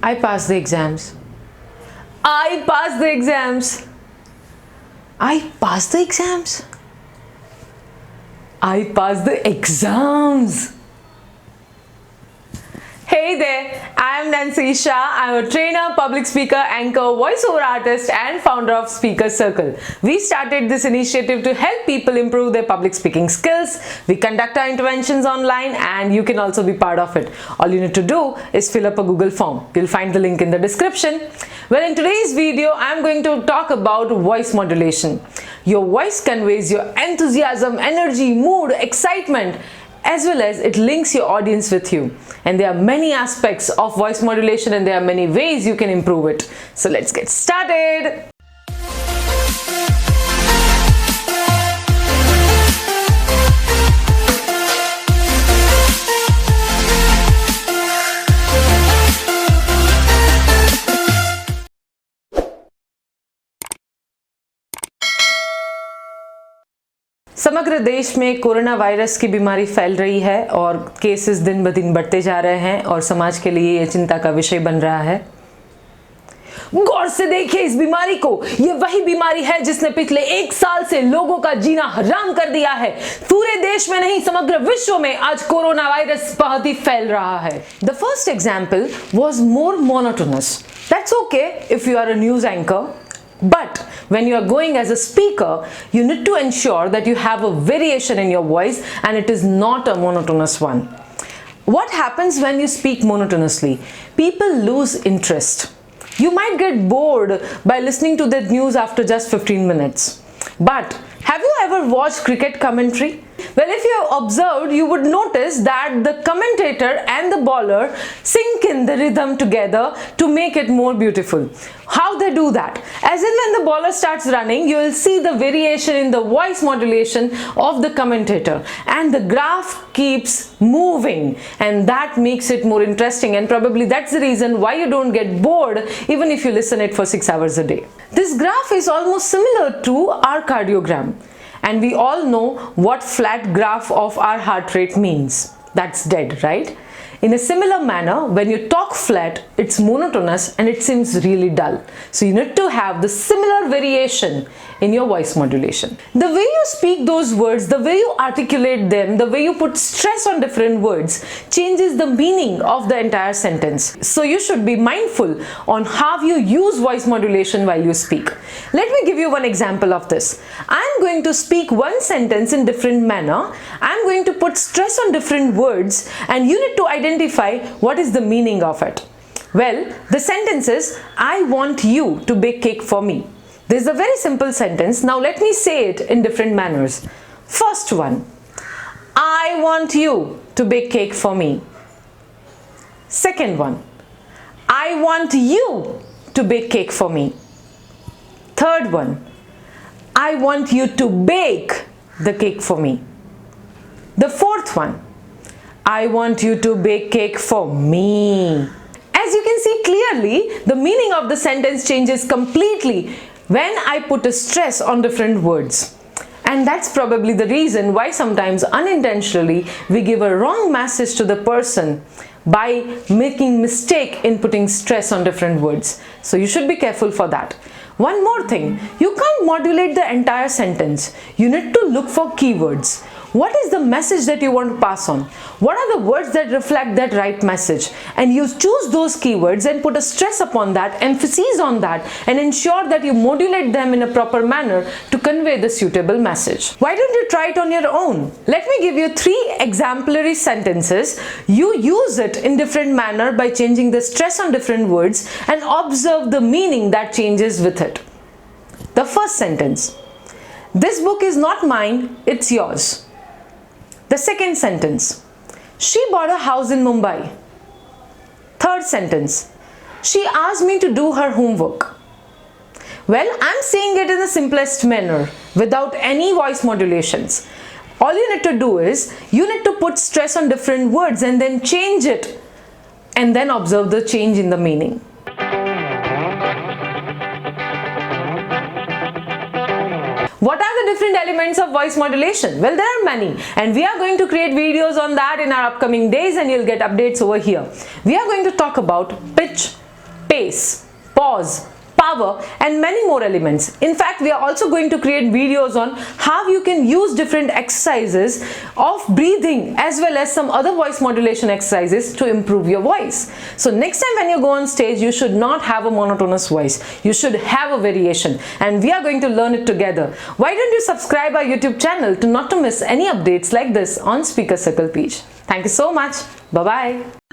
I passed the exams. I passed the exams. I passed the exams. I passed the exams. Hey there, I am Nancy Shah. I am a trainer, public speaker, anchor, voiceover artist and founder of Speaker Circle. We started this initiative to help people improve their public speaking skills. We conduct our interventions online and you can also be part of it. All you need to do is fill up a Google form. You'll find the link in the description. Well, in today's video, I'm going to talk about voice modulation. Your voice conveys your enthusiasm, energy, mood, excitement, as well as it links your audience with you. And there are many aspects of voice modulation and there are many ways you can improve it. So let's get started. समग्र देश में corona virus की बीमारी फैल रही है और cases दिन ब दिन बढ़ते जा रहे हैं और समाज के लिए ये चिंता का विषय बन रहा है। गौर से देखिए इस बीमारी को। ये वही बीमारी है जिसने पिछले 1 साल से लोगों का जीना हराम कर दिया है। पूरे देश में नहीं, समग्र विश्व में आज कोरोना वायरस बहुत ही फैल रहा है। The first example was more monotonous. That's okay if you are a news anchor. But when you are going as a speaker, you need to ensure that you have a variation in your voice and it is not a monotonous one. What happens when you speak monotonously? People lose interest. You might get bored by listening to the news after just 15 minutes. But have you ever watched cricket commentary? Well, if you have observed, you would notice that the commentator and the bowler sync in the rhythm together to make it more beautiful. How they do that? As in when the bowler starts running, you will see the variation in the voice modulation of the commentator and the graph keeps moving and that makes it more interesting, and probably that's the reason why you don't get bored even if you listen it for 6 hours a day. This graph is almost similar to our cardiogram. And we all know what flat graph of our heart rate means. That's dead, right? In a similar manner, when you talk flat, it's monotonous and it seems really dull. So you need to have the similar variation in your voice modulation. The way you speak those words, the way you articulate them, the way you put stress on different words changes the meaning of the entire sentence. So you should be mindful on how you use voice modulation while you speak. Let me give you one example of this. I'm going to speak one sentence in different manner. I'm going to put stress on different words and you need to identify what is the meaning of it. Well, the sentence is, I want you to bake cake for me. This is a very simple sentence. Now let me say it in different manners. First one, I want you to bake cake for me. Second one, I want you to bake cake for me. Third one, I want you to bake the cake for me. The fourth one, I want you to bake cake for me. As you can see clearly, the meaning of the sentence changes completely when I put a stress on different words. And that's probably the reason why sometimes unintentionally we give a wrong message to the person by making mistake in putting stress on different words. So you should be careful for that. One more thing, you can't modulate the entire sentence. You need to look for keywords. What is the message that you want to pass on? What are the words that reflect that right message? And you choose those keywords and put a stress upon that, emphasis on that, and ensure that you modulate them in a proper manner to convey the suitable message. Why don't you try it on your own? Let me give you 3 exemplary sentences. You use it in different manner by changing the stress on different words and observe the meaning that changes with it. The first sentence, this book is not mine, it's yours. The second sentence, she bought a house in Mumbai. Third sentence, she asked me to do her homework. Well, I'm saying it in the simplest manner without any voice modulations. All you need to do is, you need to put stress on different words and then change it and then observe the change in the meaning. What are the different elements of voice modulation? Well, there are many, and we are going to create videos on that in our upcoming days, and you'll get updates over here. We are going to talk about pitch, pace, pause, power, and many more elements. In fact, we are also going to create videos on how you can use different exercises of breathing as well as some other voice modulation exercises to improve your voice. So next time when you go on stage, you should not have a monotonous voice. You should have a variation, and we are going to learn it together. Why don't you subscribe our YouTube channel to not to miss any updates like this on Speaker Circle page. Thank you so much. Bye-bye.